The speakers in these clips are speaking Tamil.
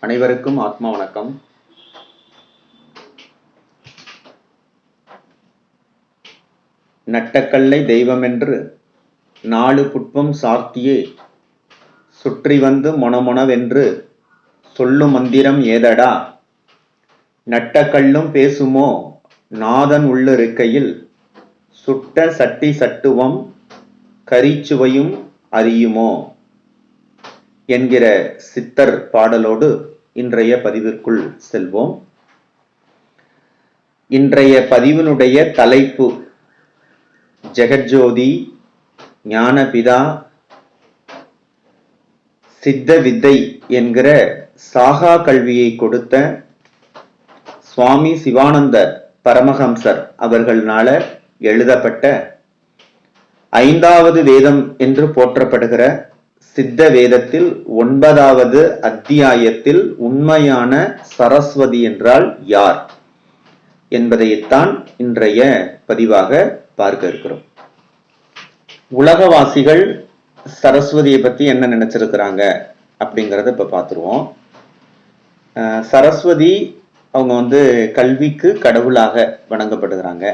அனைவருக்கும் ஆத்மா வணக்கம். நட்டக்கல்லை தெய்வமென்று நாலு புட்பம் சார்த்தியே சுற்றி வந்து மொனமொனவென்று சொல்லு மந்திரம் ஏதடா, நட்டக்கல்லும் பேசுமோ நாதன் உள்ளிருக்கையில் சுட்ட சட்டி சட்டுவம் கரிச்சுவையும் அறியுமோ என்கிற சித்தர் பாடலோடு இன்றைய பதிவிற்குள் செல்வோம். இன்றைய பதிவினுடைய தலைப்பு ஜெகஜோதி ஞானபிதா சித்த வித்தை என்கிற சாகா கல்வியை கொடுத்த சுவாமி சிவானந்த பரமஹம்சர் அவர்களால எழுதப்பட்ட 5வது வேதம் என்று போற்றப்படுகிற சித்த வேதத்தில் 9வது அத்தியாயத்தில் உண்மையான சரஸ்வதி என்றால் யார் என்பதைத்தான் இன்றைய பதிவாக பார்க்க இருக்கிறோம். உலகவாசிகள் சரஸ்வதியை பத்தி என்ன நினைச்சிருக்கிறாங்க அப்படிங்கிறத இப்ப பார்த்துருவோம். சரஸ்வதி அவங்க கல்விக்கு கடவுளாக வணங்கப்படுகிறாங்க.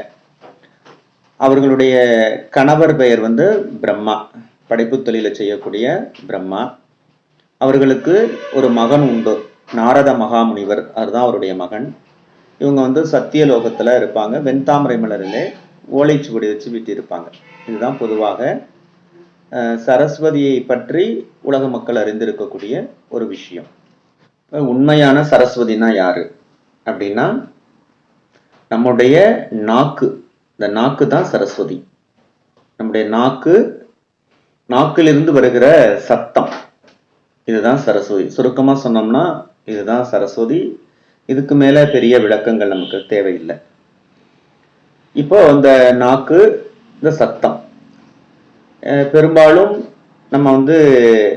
அவர்களுடைய கணவர் பெயர் பிரம்மா, படைப்பு தொழிலை செய்யக்கூடிய பிரம்மா. அவர்களுக்கு ஒரு மகன் உண்டு, நாரத மகாமுனிவர், அதுதான் அவருடைய மகன். இவங்க சத்தியலோகத்துல இருப்பாங்க, வெண்தாமரை மலரிலே ஓலைச்சுவடி வச்சு வீட்டு இருப்பாங்க. இதுதான் பொதுவாக சரஸ்வதியை பற்றி உலக மக்கள் அறிந்திருக்கக்கூடிய ஒரு விஷயம். உண்மையான சரஸ்வதினா யாரு அப்படின்னா, நம்முடைய நாக்கு, இந்த நாக்கு தான் சரஸ்வதி. நம்முடைய நாக்கிலிருந்து வருகிற சத்தம், இதுதான் சரஸ்வதி. சுருக்கமா சொன்னோம்னா இதுதான் சரஸ்வதி. இதுக்கு மேல பெரிய விளக்கங்கள் நமக்கு தேவையில்லை. இப்போ இந்த நாக்கு, இந்த சத்தம், பெரும்பாலும் நம்ம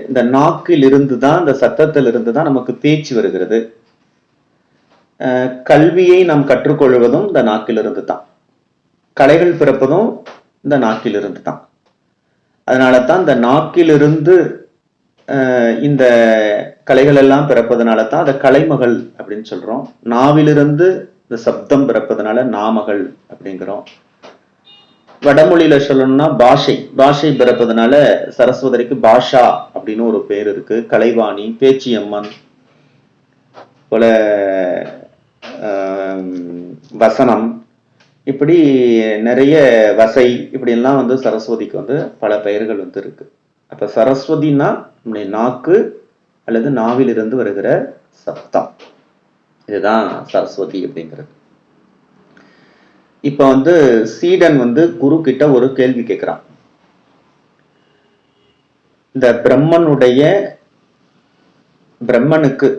இந்த நாக்கில் இருந்து தான், இந்த சத்தத்தில் இருந்து தான் நமக்கு பேச்சு வருகிறது. கல்வியை நாம் கற்றுக்கொள்வதும் இந்த நாக்கிலிருந்து தான். கலைகள் பிறப்பதும் இந்த நாக்கிலிருந்து தான். அதனால தான் இந்த நாக்கிலிருந்து இந்த கலைகள் எல்லாம் பிறப்பதனால தான் அதை கலைமகள் அப்படின்னு சொல்றோம். நாவிலிருந்து இந்த சப்தம் பிறப்பதனால நாமகள் அப்படிங்கிறோம். வடமொழியில சொல்லணும்னா பாஷை பிறப்பதனால சரஸ்வதிக்கு பாஷா அப்படின்னு ஒரு பேர் இருக்கு. கலைவாணி, பேச்சியம்மன் போல, வசனம், இப்படி நிறைய வசை, இப்படி எல்லாம் சரஸ்வதிக்கு பல பெயர்கள் இருக்கு. அப்ப சரஸ்வதினா நம்முடைய நாக்கு அல்லது நாவிலிருந்து வருகிற சத்தம், இதுதான் சரஸ்வதி அப்படிங்கிறது. இப்ப சீடன் குரு கிட்ட ஒரு கேள்வி கேட்கிறான். இந்த பிரம்மனுக்கு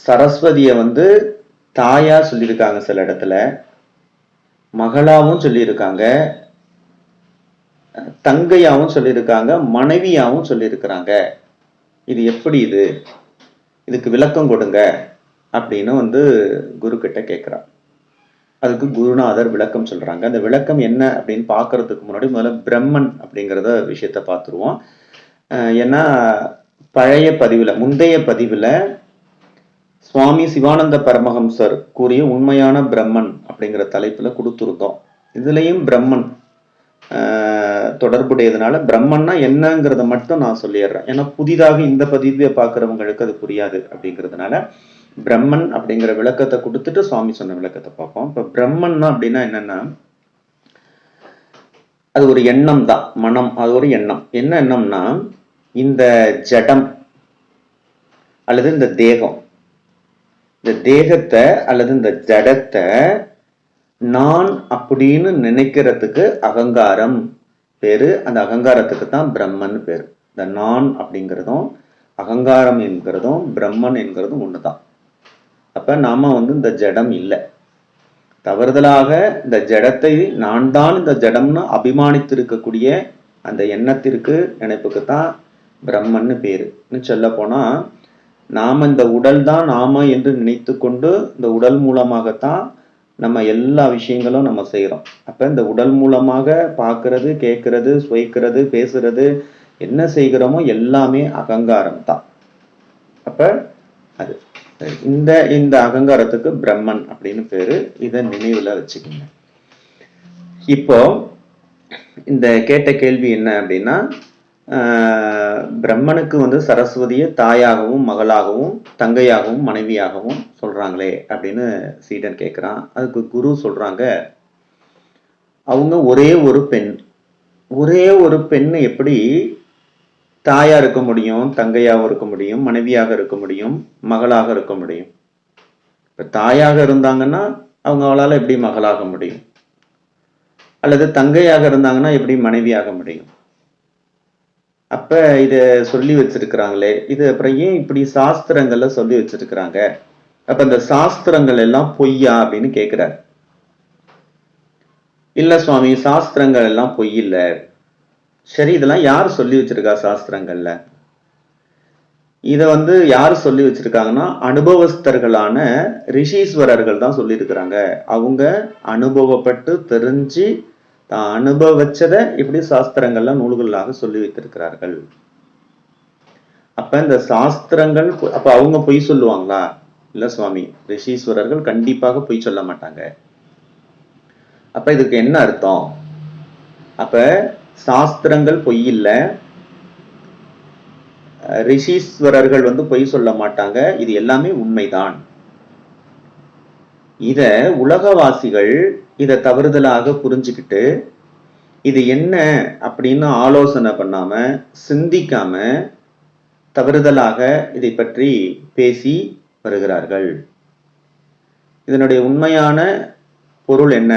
சரஸ்வதிய தாயா சொல்லியிருக்காங்க, சில இடத்துல மகளாவும் சொல்லியிருக்காங்க, தங்கையாவும் சொல்லியிருக்காங்க, மனைவியாவும் சொல்லியிருக்கிறாங்க. இது எப்படி? இதுக்கு விளக்கம் கொடுங்க அப்படின்னு குரு கிட்ட கேட்கிறான். அதுக்கு குருநாதர் விளக்கம் சொல்றாங்க. அந்த விளக்கம் என்ன அப்படின்னு பாக்குறதுக்கு முன்னாடி முதல்ல பிரம்மன் அப்படிங்கிறத விஷயத்த பார்த்துருவோம். ஏன்னா பழைய பதிவுல, முந்தைய பதிவுல சுவாமி சிவானந்த பரமஹம்சர் கூறிய உண்மையான பிரம்மன் அப்படிங்கிற தலைப்புல கொடுத்துருந்தோம். இதுலயும் பிரம்மன் தொடர்புடையதுனால பிரம்மன்னா என்னங்கிறத மட்டும் நான் சொல்லிடுறேன். ஏன்னா புதிதாக இந்த பதிவை பார்க்கிறவங்களுக்கு அது புரியாது அப்படிங்கிறதுனால பிரம்மன் அப்படிங்கிற விளக்கத்தை கொடுத்துட்டு சுவாமி சொன்ன விளக்கத்தை பார்ப்போம். இப்ப பிரம்மன்னா அப்படின்னா என்னன்னா, அது ஒரு எண்ணம் தான், மனம். அது ஒரு எண்ணம். என்ன எண்ணம்னா, இந்த ஜடம் அல்லது இந்த தேகம், இந்த தேகத்தை அல்லது இந்த ஜடத்தை நான் அப்படின்னு நினைக்கிறதுக்கு அகங்காரம் பேரு. அந்த அகங்காரத்துக்கு தான் பிரம்மன் பேரு. இந்த நான் அப்படிங்கிறதும் அகங்காரம் என்கிறதும் பிரம்மன் என்கிறதும் ஒண்ணுதான். அப்ப நாம இந்த ஜடம் இல்லை. தவறுதலாக இந்த ஜடத்தை நான் தான் இந்த ஜடம்னு அபிமானித்து இருக்கக்கூடிய அந்த எண்ணத்திற்கு, நினைப்புக்கு தான் பிரம்மன்னு பேரு. சொல்ல போனா, நாம இந்த உடல் தான் நாம என்று நினைத்து கொண்டு இந்த உடல் மூலமாகத்தான் நம்ம எல்லா விஷயங்களும் நம்ம செய்யறோம். அப்ப இந்த உடல் மூலமாக பார்க்கறது, கேட்கறது, சுவைக்கிறது, பேசுறது, என்ன செய்கிறோமோ எல்லாமே அகங்காரம் தான். அப்ப அது இந்த இந்த அகங்காரத்துக்கு பிரம்மன் அப்படின்னு பேரு. இதை நினைவுல வச்சுக்கோங்க. இப்போ இந்த கேட்ட கேள்வி என்ன அப்படின்னா, பிரம்மனுக்கு வந்து சரஸ்வதியை தாயாகவும் மகளாகவும் தங்கையாகவும் மனைவியாகவும் சொல்றாங்களே அப்படின்னு சீடன் கேட்கிறான். அதுக்கு குரு சொல்றாங்க, அவங்க ஒரே ஒரு பெண். ஒரே ஒரு பெண் எப்படி தாயா இருக்க முடியும், தங்கையாக இருக்க முடியும், மனைவியாக இருக்க முடியும், மகளாக இருக்க முடியும்? இப்ப தாயாக இருந்தாங்கன்னா அவங்க அவளால எப்படி மகளாக முடியும்? அல்லது தங்கையாக இருந்தாங்கன்னா எப்படி மனைவியாக முடியும்? அப்ப இத சொல்லி வச்சிருக்கிறாங்களே, இது அப்புறம் ஏன் இப்படி சாஸ்திரங்கள்ல சொல்லி வச்சிருக்கிறாங்க? அப்ப இந்த சாஸ்திரங்கள் எல்லாம் பொய்யா அப்படின்னு கேட்கிறார். இல்ல சுவாமி, சாஸ்திரங்கள் எல்லாம் பொய் இல்ல. சரி, இதெல்லாம் யார் சொல்லி வச்சிருக்கா சாஸ்திரங்கள்ல? இத வந்து யார் சொல்லி வச்சிருக்காங்கன்னா, அனுபவஸ்தர்களான ரிஷீஸ்வரர்கள் தான் சொல்லி இருக்கிறாங்க. அவங்க அனுபவப்பட்டு தெரிஞ்சு தான் அனுபவிச்சத இப்படி சாஸ்திரங்கள்ல நூல்களாக சொல்லி வைத்திருக்கிறார்கள். அப்ப இந்த சாஸ்திரங்கள் அப்ப அவங்க பொய் சொல்லுவாங்களா? இல்ல சுவாமி, ரிஷீஸ்வரர்கள் கண்டிப்பாக பொய் சொல்ல மாட்டாங்க. அப்ப இதுக்கு என்ன அர்த்தம்? அப்ப சாஸ்திரங்கள் பொய் இல்ல, ரிஷீஸ்வரர்கள் வந்து பொய் சொல்ல மாட்டாங்க, இது எல்லாமே உண்மைதான். இத உலகவாசிகள் இத தவறுதலாக புரிஞ்சுக்கிட்டு இது என்ன அப்படின்னு ஆலோசனை பண்ணாம சிந்திக்காம தவறுதலாக இதை பற்றி பேசி வருகிறார்கள். இதனுடைய உண்மையான பொருள் என்ன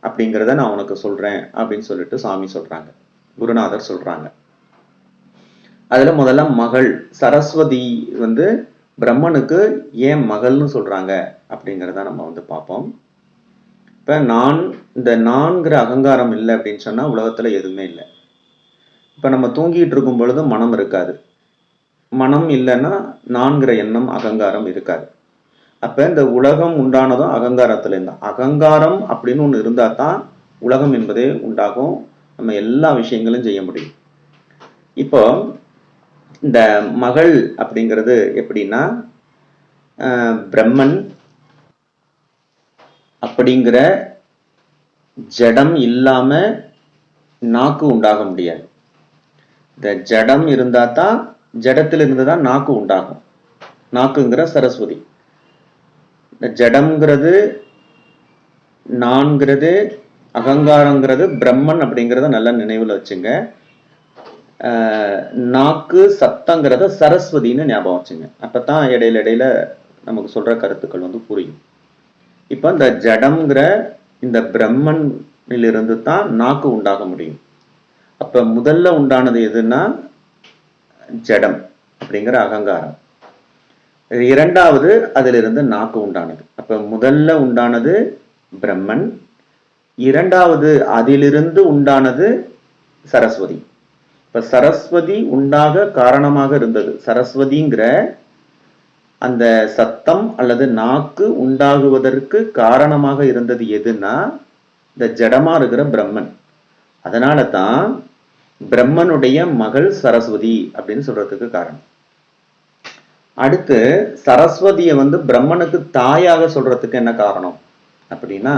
அப்படிங்கிறத நான் உனக்கு சொல்றேன் அப்படின்னு சொல்லிட்டு சாமி சொல்றாங்க, குருநாதர் சொல்றாங்க. அதுல முதல்ல மகள் சரஸ்வதி வந்து பிரம்மனுக்கு ஏன் மகள்னு சொல்றாங்க அப்படிங்கிறத நம்ம வந்து பார்ப்போம். இப்ப இந்த நான்கிற அகங்காரம் இல்லை அப்படின்னு சொன்னா உலகத்துல எதுவுமே இல்லை. இப்ப நம்ம தூங்கிட்டு இருக்கும் பொழுது மனம் இருக்காது. மனம் இல்லைன்னா நான்கிற எண்ணம் அகங்காரம் இருக்காது. அப்ப இந்த உலகம் உண்டானதும் அகங்காரத்துல இருந்தா. அகங்காரம் அப்படின்னு ஒண்ணு இருந்தா தான் உலகம் என்பதே உண்டாகும், நம்ம எல்லா விஷயங்களும் செய்ய முடியும். இப்போ இந்த மகள் அப்படிங்கிறது எப்படின்னா, பிரம்மன் அப்படிங்கிற ஜடம் இல்லாம நாக்கு உண்டாக முடியாது. இந்த ஜடம் இருந்தா தான், ஜடத்திலிருந்து தான் நாக்கு உண்டாகும். நாக்குங்கிற சரஸ்வதி. இந்த ஜடம்ங்கிறது, நான்கிறது, அகங்காரங்கிறது பிரம்மன் அப்படிங்கிறத நல்லா நினைவுல வச்சுங்க. நாக்கு சத்தங்கிறத சரஸ்வதினு ஞாபகம் வச்சுங்க. அப்பதான் இடையில இடையில நமக்கு சொல்ற கருத்துக்கள் வந்து புரியும். இப்ப இந்த ஜடம்ங்கிற இந்த பிரம்மனிலிருந்து தான் நாக்கு உண்டாக முடியும். அப்ப முதல்ல உண்டானது எதுன்னா ஜடம் அப்படிங்கிற அகங்காரம். இரண்டாவது அதிலிருந்து நாக்கு உண்டானது. அப்ப முதல்ல உண்டானது பிரம்மன், இரண்டாவது அதிலிருந்து உண்டானது சரஸ்வதி. இப்ப சரஸ்வதி உண்டாக காரணமாக இருந்தது. சரஸ்வதிங்கிற அந்த சத்தம் அல்லது நாக்கு உண்டாகுவதற்கு காரணமாக இருந்தது எதுன்னா இந்த ஜடமா இருக்கிற பிரம்மன். அதனால தான் பிரம்மனுடைய மகள் சரஸ்வதி அப்படின்னு சொல்றதுக்கு காரணம். அடுத்து சரஸ்வதியை வந்து பிரம்மனுக்கு தாயாக சொல்றதுக்கு என்ன காரணம் அப்படின்னா,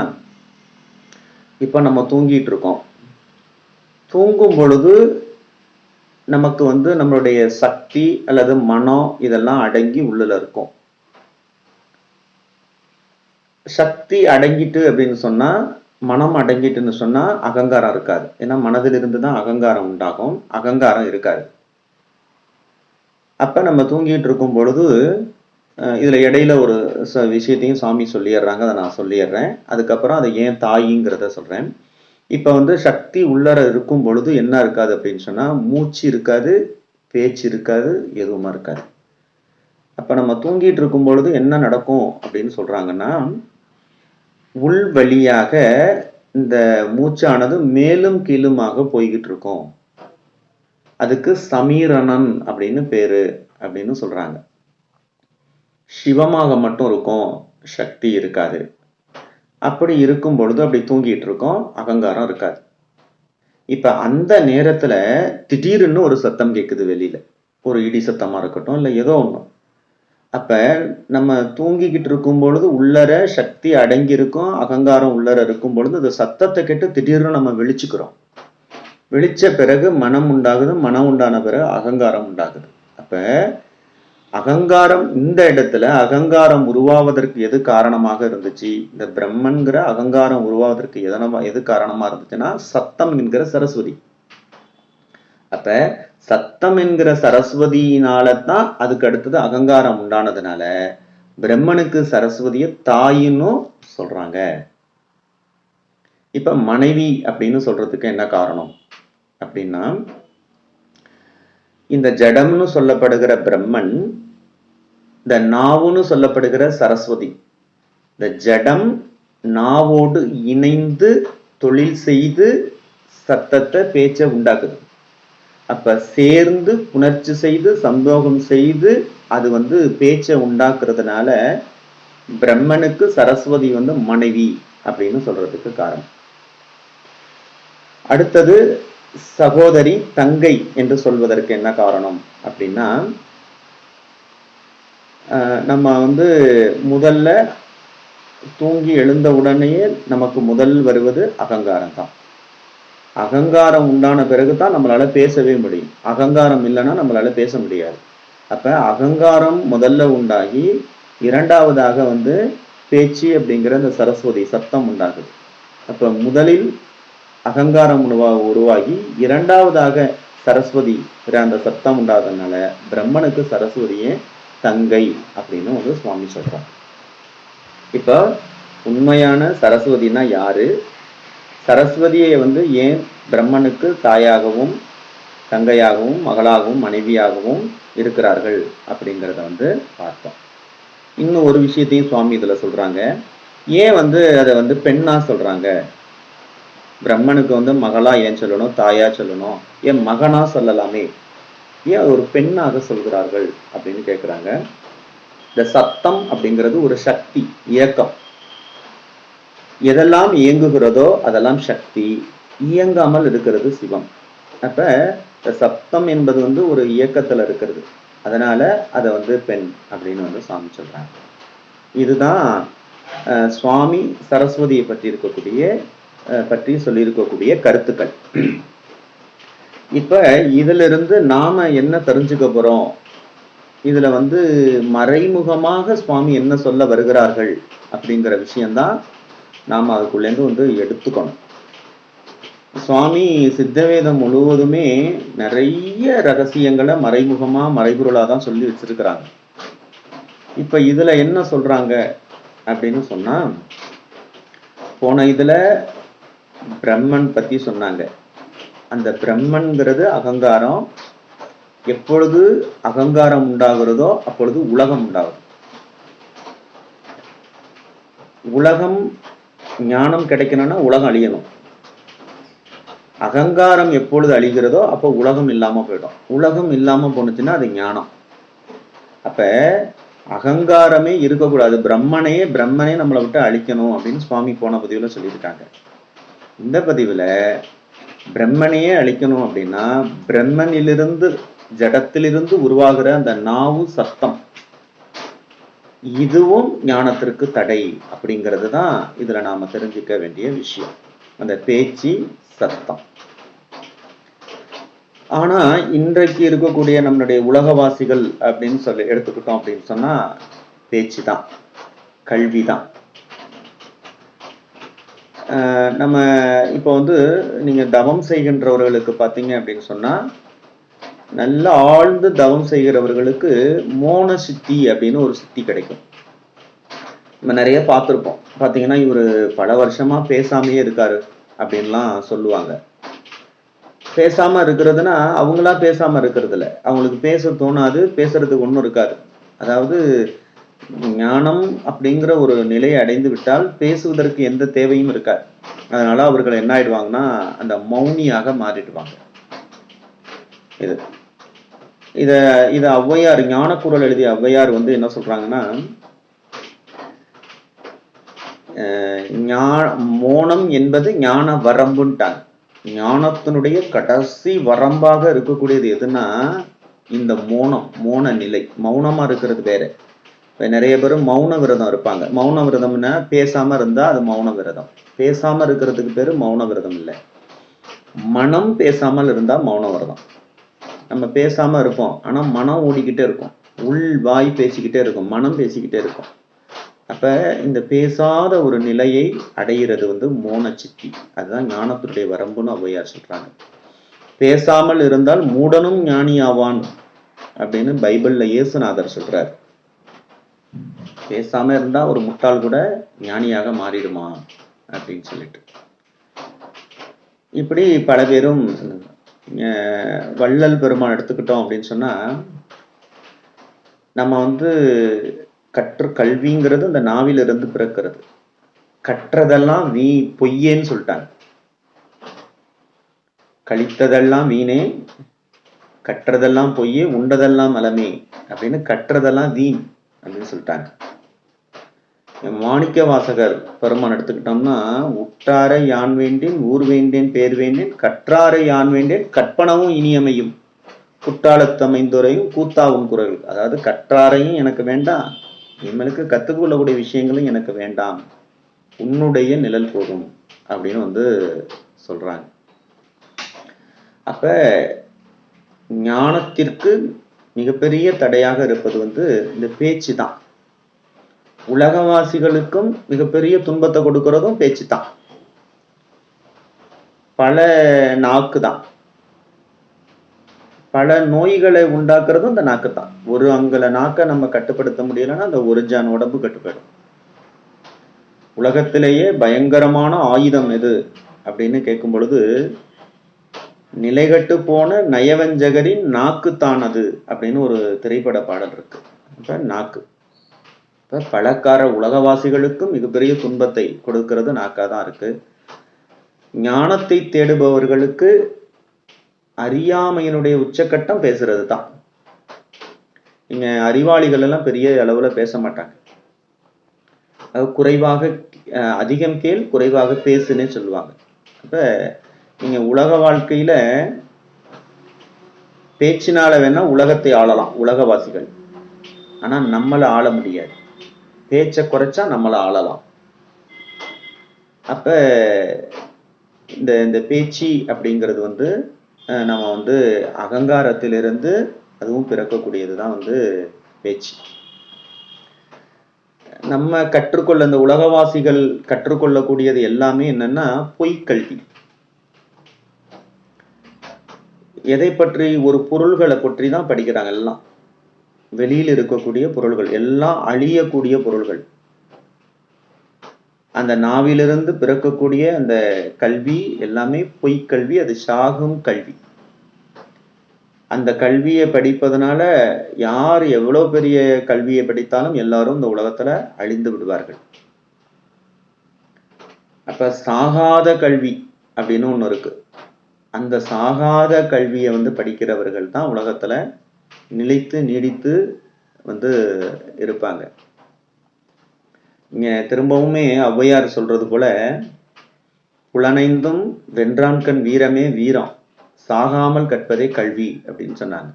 இப்ப நம்ம தூங்கிட்டு இருக்கோம். தூங்கும் பொழுது நமக்கு வந்து நம்மளுடைய சக்தி அல்லது மனம் இதெல்லாம் அடங்கி உள்ளல இருக்கும். சக்தி அடங்கிட்டு அப்படின்னு சொன்னா, மனம் அடங்கிட்டுன்னு சொன்னா அகங்காரம் இருக்காது. ஏன்னா மனதிலிருந்து தான் அகங்காரம் உண்டாகும், அகங்காரம் இருக்காது. அப்ப நம்ம தூங்கிட்டு இருக்கும் பொழுது இதுல இடையில ஒரு விஷயத்தையும் சாமி சொல்லிடுறாங்க, அதை நான் சொல்லிடுறேன். அதுக்கப்புறம் அதை ஏன் தாயிங்கிறத சொல்றேன். இப்ப வந்து சக்தி உள்ளர இருக்கும் பொழுது என்ன இருக்காது அப்படின்னு சொன்னா, மூச்சு இருக்காது, பேச்சு இருக்காது, எதுவுமா இருக்காது. அப்ப நம்ம தூங்கிட்டு இருக்கும் பொழுது என்ன நடக்கும் அப்படின்னு சொல்றாங்கன்னா, உள் வழியாக இந்த மூச்சானது மேலும் கீழுமாக போய்கிட்டு இருக்கும். அதுக்கு சமீரணன் அப்படின்னு பேரு அப்படின்னு சொல்றாங்க. சிவமாக மட்டும் இருக்கும், சக்தி இருக்காது. அப்படி இருக்கும் பொழுது அப்படி தூங்கிட்டு இருக்கோம், அகங்காரம் இருக்காது. இப்ப அந்த நேரத்துல திடீர்னு ஒரு சத்தம் கேட்குது வெளியில, ஒரு இடி சத்தமா இருக்கட்டும் இல்ல ஏதோ ஒண்ணு. அப்ப நம்ம தூங்கிக்கிட்டு இருக்கும் பொழுது உள்ளர சக்தி அடங்கி இருக்கும், அகங்காரம் உள்ளர இருக்கும் பொழுது அது சத்தத்தை கேட்டு திடீர்னு நம்ம விழிச்சுக்கிறோம். விழிச்ச பிறகு மனம் உண்டாகுது, மனம் உண்டான பிறகு அகங்காரம் உண்டாகுது. அப்ப அகங்காரம் இந்த இடத்துல அகங்காரம் உருவாவதற்கு எது காரணமாக இருந்துச்சு? இந்த பிரம்மன்கிற அகங்காரம் உருவாவதற்கு எது காரணமா இருந்துச்சுன்னா சத்தம் என்கிற சரஸ்வதி. அப்ப சத்தம் என்கிற சரஸ்வதியினால தான் அதுக்கு அடுத்தது அகங்காரம் உண்டானதுனால பிரம்மனுக்கு சரஸ்வதிய தாயின்னு சொல்றாங்க. இப்ப மனைவி அப்படின்னு சொல்றதுக்கு என்ன காரணம் அப்படின்னா, இந்த ஜடம்னு சொல்லப்படுகிற பிரம்மன், இந்த நாவுன்னு சொல்லப்படுகிற சரஸ்வதி. இந்த ஜடம் நாவோடு இணைந்து தொழில் செய்து சத்தத்தை பேச்ச உண்டாக்குது. அப்ப சேர்ந்து புணர்ச்சி செய்து சந்தோகம் செய்து அது பேச்ச உண்டாக்குறதுனால பிரம்மனுக்கு சரஸ்வதி மனைவி அப்படின்னு சொல்றதுக்கு காரணம். அடுத்தது சகோதரி, தங்கை என்று சொல்வதற்கு என்ன காரணம் அப்படின்னா, நம்ம முதல்ல தூங்கி எழுந்த உடனேயே நமக்கு முதல் வருவது அகங்காரம் தான். அகங்காரம் உண்டான பிறகுதான் நம்மளால பேசவே முடியும். அகங்காரம் இல்லைன்னா நம்மளால பேச முடியாது. அப்ப அகங்காரம் முதல்ல உண்டாகி இரண்டாவதாக பேச்சு அப்படிங்கிற அந்த சரஸ்வதி சத்தம் உண்டாகுது. அப்ப முதலில் அகங்காரம் உருவாகி இரண்டாவதாக சரஸ்வதி அந்த சத்தம் உண்டாததுனால பிரம்மனுக்கு சரஸ்வதியே தங்கை அப்படின்னு சுவாமி சொல்றாங்க. இப்ப உண்மையான சரஸ்வதினா யாரு? சரஸ்வதியை ஏன் பிரம்மனுக்கு தாயாகவும் தங்கையாகவும் மகளாகவும் மனைவியாகவும் இருக்கிறார்கள் அப்படிங்கிறத பார்த்தோம். இன்னும் ஒரு விஷயத்தையும் சுவாமி இதுல சொல்றாங்க. ஏன் அதை பெண்ணா சொல்றாங்க? பிரம்மனுக்கு மகளா ஏன் சொல்லணும், தாயா சொல்லணும், ஏன் மகனா சொல்லலாமே, ஏன் ஒரு பெண்ணாக சொல்கிறார்கள் அப்படின்னு கேட்கிறாங்க. இந்த சத்தம் அப்படிங்கிறது ஒரு சக்தி, இயக்கம். எதெல்லாம் இயங்குகிறதோ அதெல்லாம் சக்தி, இயங்காமல் இருக்கிறது சிவம். அப்ப சப்தம் என்பது ஒரு இயக்கத்துல இருக்கிறது. அதனால அதை பெண் அப்படின்னு சுவாமி சொல்றாங்க. இதுதான் சுவாமி சரஸ்வதியை பற்றி சொல்லியிருக்கக்கூடிய கருத்துக்கள். இப்ப இதுல இருந்து நாம என்ன தெரிஞ்சுக்க போறோம்? இதுல மறைமுகமாக சுவாமி என்ன சொல்ல வருகிறார்கள் அப்படிங்கிற விஷயம்தான் நாம அதுக்குள்ளேருந்து எடுத்துக்கணும். சுவாமி சித்தவேதம் முழுவதுமே நிறைய ரகசியங்களை மறைமுகமா மறைபொருளா தான் சொல்லி வச்சிருக்கிறாங்க. இப்ப இதுல என்ன சொல்றாங்க அப்படின்னு சொன்னா, போன இதுல பிரம்மன் பத்தி சொன்னாங்க. அந்த பிரம்மன்கிறது அகங்காரம். எப்பொழுது அகங்காரம் உண்டாகிறதோ அப்பொழுது உலகம் உண்டாகும். உலகம் ஞானம் கிடைக்கணும்னா உலகம் அழியணும். அகங்காரம் எப்பொழுது அழிகிறதோ அப்போ உலகம் இல்லாம போயிடும். உலகம் இல்லாம போனுச்சுன்னா அது ஞானம். அப்ப அகங்காரமே இருக்கக்கூடாது. பிரம்மனே நம்மளை விட்டு அழிக்கணும் அப்படின்னு சுவாமி போன பதிவுல சொல்லியிருக்காங்க. இந்த பதிவுல பிரம்மனையே அழிக்கணும் அப்படின்னா பிரம்மனிலிருந்து ஜடத்திலிருந்து உருவாகிற அந்த நாவு சத்தம், இதுவும் ஞானத்திற்கு தடை அப்படிங்கிறது தான் இதுல நாம தெரிஞ்சுக்க வேண்டிய விஷயம். அந்த பேச்சு சத்தம். ஆனா இன்றைக்கு இருக்கக்கூடிய நம்மளுடைய உலகவாசிகள் அப்படின்னு சொல்லி எடுத்துக்கிட்டோம் அப்படின்னு சொன்னா பேச்சு தான், கல்விதான். நம்ம இப்போ நீங்க தவம் செய்கின்றவர்களுக்கு பார்த்தீங்க அப்படின்னு சொன்னா, நல்ல ஆழ்ந்து தவம் செய்கிறவர்களுக்கு மோன சித்தி அப்படின்னு ஒரு சித்தி கிடைக்கும். நம்ம நிறைய பார்த்துருப்போம். பார்த்தீங்கன்னா இவர் பல வருஷமா பேசாமையே இருக்காரு அப்படின்லாம் சொல்லுவாங்க. பேசாம இருக்கிறதுனா அவங்களா பேசாம இருக்கிறது இல்லை, அவங்களுக்கு பேச தோணாது, பேசுறதுக்கு ஒன்றும் இருக்காது. அதாவது ஞானம் அப்படிங்கிற ஒரு நிலையை அடைந்து விட்டால் பேசுவதற்கு எந்த தேவையும் இருக்காது. அதனால அவர்கள் என்ன ஆயிடுவாங்கன்னா அந்த மௌனியாக மாறிடுவாங்க. இத ஔவையார், ஞானக்குரல் எழுதிய ஔவையார் என்ன சொல்றாங்கன்னா, மோனம் என்பது ஞான வரம்புன்ட்டாங்க. ஞானத்தினுடைய கடைசி வரம்பாக இருக்கக்கூடியது எதுன்னா இந்த மோன நிலை. மௌனமா இருக்கிறது வேற, இப்போ நிறைய பேர் மௌன விரதம் இருப்பாங்க. மௌன விரதம்னா பேசாம இருந்தா அது மௌன விரதம். பேசாம இருக்கிறதுக்கு பேரு மௌன விரதம் இல்லை. மனம் பேசாமல் இருந்தா மௌன விரதம். நம்ம பேசாம இருப்போம், ஆனா மனம் ஓடிக்கிட்டே இருக்கும். உள் வாய் பேசிக்கிட்டே இருக்கும், மனம் பேசிக்கிட்டே இருக்கும். அப்ப இந்த பேசாத ஒரு நிலையை அடைகிறது வந்து மோன சித்தி. அதுதான் ஞானத்துடைய வரம்புன்னு ஔவையார் சொல்றாங்க. பேசாமல் இருந்தால் மூடனும் ஞானி ஆவான் அப்படின்னு பைபிள்ல இயேசுநாதர் சொல்றார். பேசாம இருந்தா ஒரு முட்டாள் கூட ஞானியாக மாறிடுமா அப்படின்னு சொல்லிட்டு. இப்படி பல பேரும் வள்ளல் பெருமான் எடுத்துக்கிட்டோம் அப்படின்னு சொன்னா, நம்ம வந்து கற்று கல்விங்கிறது அந்த நாவிலிருந்து பிறக்கிறது. கற்றதெல்லாம் பொய்யேன்னு சொல்லிட்டாங்க. கழித்ததெல்லாம் வீணே, கற்றதெல்லாம் பொய்யே, உண்டதெல்லாம் மலமே அப்படின்னு கற்றதெல்லாம் வீண் அப்படின்னு சொல்லிட்டாங்க. மாணிக்க வாசகர் பெருமான் எடுத்துக்கிட்டோம்னா, உற்றாரை யான் வேண்டேன் ஊர் வேண்டேன் பேர் வேண்டேன், கற்றாரை யான் வேண்டேன் கற்பனவும் இனியமையும், குற்றாலத்தமைந்துரையும் கூத்தாவும் குரல். அதாவது கற்றாரையும் எனக்கு வேண்டாம், இவனுக்கு கத்துக்கொள்ளக்கூடிய விஷயங்களும் எனக்கு வேண்டாம், உன்னுடைய நிழல் போதும் அப்படின்னு வந்து சொல்றாங்க. அப்ப ஞானத்திற்கு மிகப்பெரிய தடையாக இருப்பது வந்து இந்த பேச்சு தான். உலகவாசிகளுக்கும் மிகப்பெரிய துன்பத்தை கொடுக்கிறதும் பேச்சு தான். பல நாக்கு தான். பல நோய்களை உண்டாக்குறதும் இந்த நாக்கு தான். ஒரு அங்குல நாக்கை நம்ம கட்டுப்படுத்த முடியலன்னா அந்த ஒரு ஜான் உடம்பு கட்டுப்படும். உலகத்திலேயே பயங்கரமான ஆயுதம் எது அப்படின்னு கேட்கும் பொழுது, நிலைகட்டு போன நயவஞ்சகரின் நாக்கு தானது அப்படின்னு ஒரு திரைப்பட பாடல் இருக்கு. அப்ப நாக்கு இப்ப பழக்கார உலகவாசிகளுக்கும் மிகப்பெரிய துன்பத்தை கொடுக்கிறது நாக்காதான் இருக்கு. ஞானத்தை தேடுபவர்களுக்கு அறியாமையினுடைய உச்சக்கட்டம் பேசுறது தான். இங்க அறிவாளிகள் எல்லாம் பெரிய அளவுல பேச மாட்டாங்க. குறைவாக அதிகம் கேள் குறைவாக பேசுன்னு சொல்லுவாங்க. அப்ப நீங்க உலக வாழ்க்கையில பேச்சினால வேணா உலகத்தை ஆளலாம் உலகவாசிகள், ஆனா நம்மளை ஆள முடியாது. பேச்சை குறைச்சா நம்மளை ஆளலாம். அப்ப இந்த பேச்சு அப்படிங்கிறது வந்து நம்ம வந்து அகங்காரத்திலிருந்து அதுவும் பிறக்கக்கூடியதுதான் வந்து பேச்சு. நம்ம கற்றுக்கொள்ள இந்த உலகவாசிகள் கற்றுக்கொள்ளக்கூடியது எல்லாமே என்னன்னா பொய்க்கல்வி. எதை பற்றி? ஒரு பொருள்களை பற்றி தான் படிக்கிறாங்க. எல்லாம் வெளியில் இருக்கக்கூடிய பொருள்கள், எல்லாம் அழியக்கூடிய பொருள்கள். அந்த நாவிலிருந்து பிறக்கக்கூடிய அந்த கல்வி எல்லாமே பொய்க்கல்வி, அது சாகும் கல்வி. அந்த கல்வியை படிப்பதனால யார் எவ்வளவு பெரிய கல்வியை படித்தாலும் எல்லாரும் இந்த உலகத்துல அழிந்து விடுவார்கள். அப்ப சாகாத கல்வி அப்படின்னு ஒண்ணு இருக்கு. அந்த சாகாத கல்வியை வந்து படிக்கிறவர்கள் தான் உலகத்துல நிலைத்து நீடித்து வந்து இருப்பாங்க. இங்க திரும்பவுமே ஔவையார் சொல்றது போல, புலனைந்தும் வென்றான்கண் வீரமே வீரம், சாகாமல் கற்பதே கல்வி அப்படின்னு சொன்னாங்க.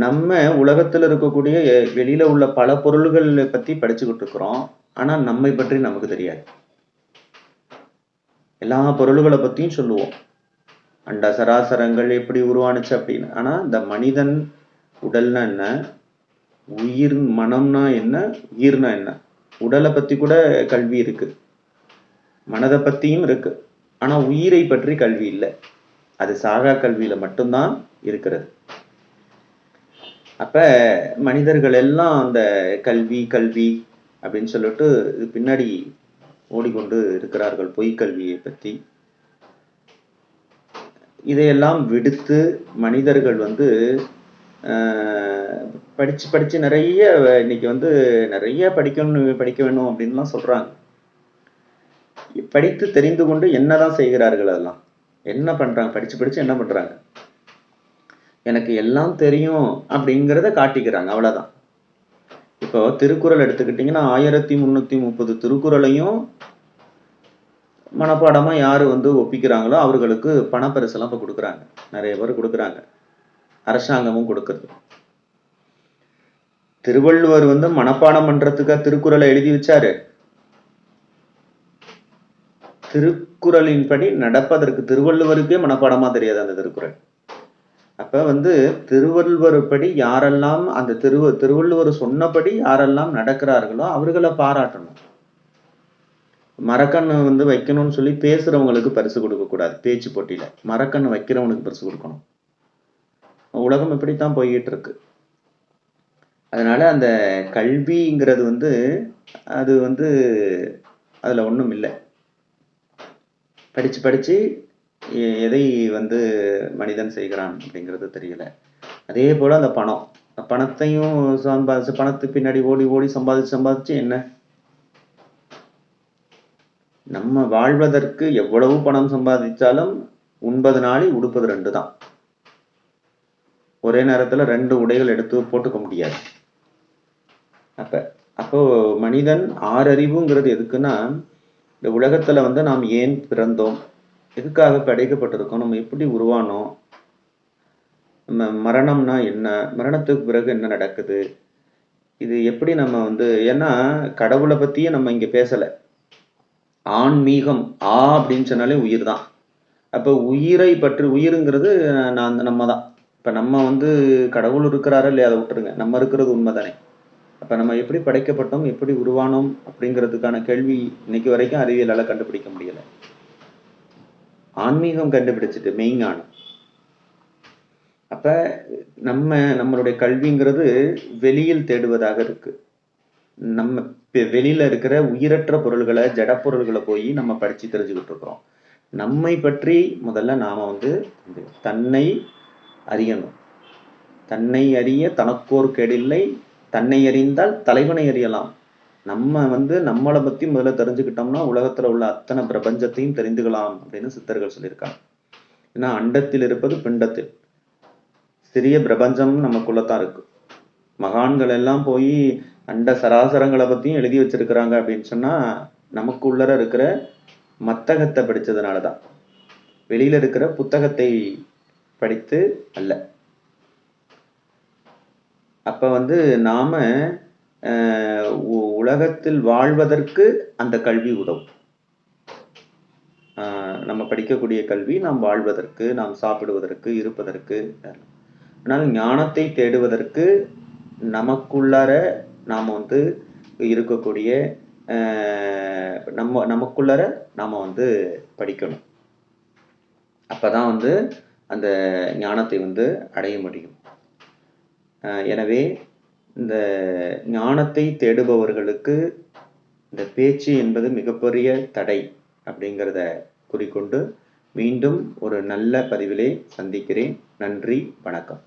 நம்ம உலகத்துல இருக்கக்கூடிய வெளியில உள்ள பல பொருள்களை பத்தி படிச்சுக்கிட்டு இருக்கிறோம், ஆனா நம்மை பற்றி நமக்கு தெரியாது. எல்லா பொருள்களை பத்தியும் சொல்லுவோம், அண்ட சராசரங்கள் எப்படி உருவானுச்சு அப்படின்னு. ஆனா இந்த மனிதன் உடல்னா என்ன, உயிர் மனம்னா என்ன, உயிர்னா என்ன, உடலை பத்தி கூட கல்வி இருக்கு, மனதை பத்தியும் இருக்கு. ஆனா உயிரை பற்றி கல்வி இல்லை. அது சாகா கல்வியில மட்டும்தான் இருக்கிறது. அப்ப மனிதர்கள் எல்லாம் அந்த கல்வி கல்வி அப்படின்னு சொல்லிட்டு இது பின்னாடி ஓடிக்கொண்டு இருக்கிறார்கள், பொய்க்கல்வியை பற்றி. இதையெல்லாம் விடுத்து மனிதர்கள் வந்து படிச்சு படிச்சு நிறைய இன்னைக்கு வந்து நிறைய படிக்க வேணும் அப்படின்லாம் சொல்றாங்க. படித்து தெரிந்து கொண்டு என்னதான் செய்கிறார்கள்? அதெல்லாம் என்ன பண்றாங்க? படிச்சு படிச்சு என்ன பண்றாங்க? எனக்கு எல்லாம் தெரியும் அப்படிங்கிறத காட்டிக்கிறாங்க, அவ்வளவுதான். இப்போ திருக்குறள் எடுத்துக்கிட்டீங்கன்னா 1330 திருக்குறளையும் மனப்பாடமா யாரு வந்து ஒப்பிக்கிறாங்களோ அவர்களுக்கு பணப்பரிசெல்லாம் இப்ப கொடுக்குறாங்க. நிறைய பேர் கொடுக்குறாங்க, அரசாங்கமும் கொடுக்குறது. திருவள்ளுவர் மனப்பாடம் பண்றதுக்கா திருக்குறளை எழுதி வச்சாரு? திருக்குறளின்படி நடப்பதற்கு. திருவள்ளுவருக்கே மனப்பாடமா தெரியாது அந்த திருக்குறள். அப்ப திருவள்ளுவர் படி யாரெல்லாம் அந்த திருவள்ளுவர் சொன்னபடி யாரெல்லாம் நடக்கிறார்களோ அவர்களை பாராட்டணும். மரக்கண்ணு வைக்கணும்னு சொல்லி பேசுறவங்களுக்கு பரிசு கொடுக்க கூடாது. பேச்சு போட்டியில மரக்கண்ணு வைக்கிறவனுக்கு பரிசு கொடுக்கணும். உலகம் இப்படித்தான் போய்கிட்டு இருக்கு. அதனால அந்த கல்விங்கிறது அது அதுல ஒண்ணும் இல்லை. படிச்சு படிச்சு எதை மனிதன் செய்கிறான் அப்படிங்கிறது தெரியல. அதே போல அந்த பணத்தையும் பணத்துக்கு பின்னாடி ஓடி ஓடி சம்பாதிச்சு என்ன? நம்ம வாழ்வதற்கு எவ்வளவு பணம் சம்பாதிச்சாலும் உண்பது நாளி உடுப்பது 2 தான். ஒரே நேரத்துல 2 உடைகள் எடுத்து போட்டுக்க முடியாது. அப்போ மனிதன் ஆறறிவுங்கிறது எதுக்குன்னா, இந்த உலகத்துல நாம் ஏன் பிறந்தோம், எதுக்காக படைக்கப்பட்டிருக்கோம், நம்ம எப்படி உருவானோம், மரணம்னா என்ன, மரணத்துக்கு பிறகு என்ன நடக்குது, இது எப்படி நம்ம ஏன்னா கடவுளை பத்தியே நம்ம இங்க பேசல. ஆன்மீகம் அப்படின்னு சொன்னாலே உயிர் தான். அப்ப உயிரை பற்றி, உயிருங்கிறது நம்ம தான். இப்ப நம்ம கடவுள் இருக்கிறாரா இல்லையா, அதை விட்டுருங்க, நம்ம இருக்கிறது உண்மைதானே. அப்ப நம்ம எப்படி படைக்கப்பட்டோம், எப்படி உருவானோம் அப்படிங்கிறதுக்கான கேள்வி இன்னைக்கு வரைக்கும் அறிவியலால கண்டுபிடிக்க முடியல. ஆன்மீகம் கண்டுபிடிச்சிட்டு மெய்ஞானம். அப்ப நம்மளுடைய கல்விங்கிறது வெளியில் தேடுவதாக இருக்கு. நம்ம வெளியில இருக்கிற உயிரற்ற பொருள்களை, ஜட பொருள்களை போய் நம்ம படிச்சு தெரிஞ்சுக்கிட்டு இருக்கிறோம். நம்மை பற்றி முதல்ல நாம தன்னை அறியணும். தன்னை அறிய தனக்கோர் கேடில்லை, தன்னை அறிந்தால் தலைவனை அறியலாம். நம்ம நம்மளை பத்தி முதல்ல தெரிஞ்சுக்கிட்டோம்னா உலகத்துல உள்ள அத்தனை பிரபஞ்சத்தையும் தெரிந்துக்கலாம் அப்படின்னு சித்தர்கள் சொல்லியிருக்காங்க. ஏன்னா அண்டத்தில் இருப்பது பிண்டத்தில். சிறிய பிரபஞ்சம் நமக்குள்ளதான் இருக்கு. மகான்கள் எல்லாம் போய் அண்ட சராசரங்களை பத்தியும் எழுதி வச்சிருக்கிறாங்க அப்படின்னு சொன்னா நமக்கு உள்ளர இருக்கிற மத்தகத்தை படிச்சதுனாலதான், வெளியில இருக்கிற புத்தகத்தை படித்து அல்ல. அப்ப நாம உலகத்தில் வாழ்வதற்கு அந்த கல்வி உதவும். நம்ம படிக்கக்கூடிய கல்வி நாம் வாழ்வதற்கு, நாம் சாப்பிடுவதற்கு, இருப்பதற்கு. ஆனால் ஞானத்தை தேடுவதற்கு நமக்குள்ளார நாம் இருக்கக்கூடிய நமக்குள்ளார நாம படிக்கணும். அப்பதான் அந்த ஞானத்தை அடைய முடியும். எனவே இந்த ஞானத்தை தேடுபவர்களுக்கு இந்த பேச்சு என்பது மிகப்பெரிய தடை அப்படிங்கிறத குறிக்கொண்டு மீண்டும் ஒரு நல்ல பதிவிலே சந்திக்கிறேன். நன்றி, வணக்கம்.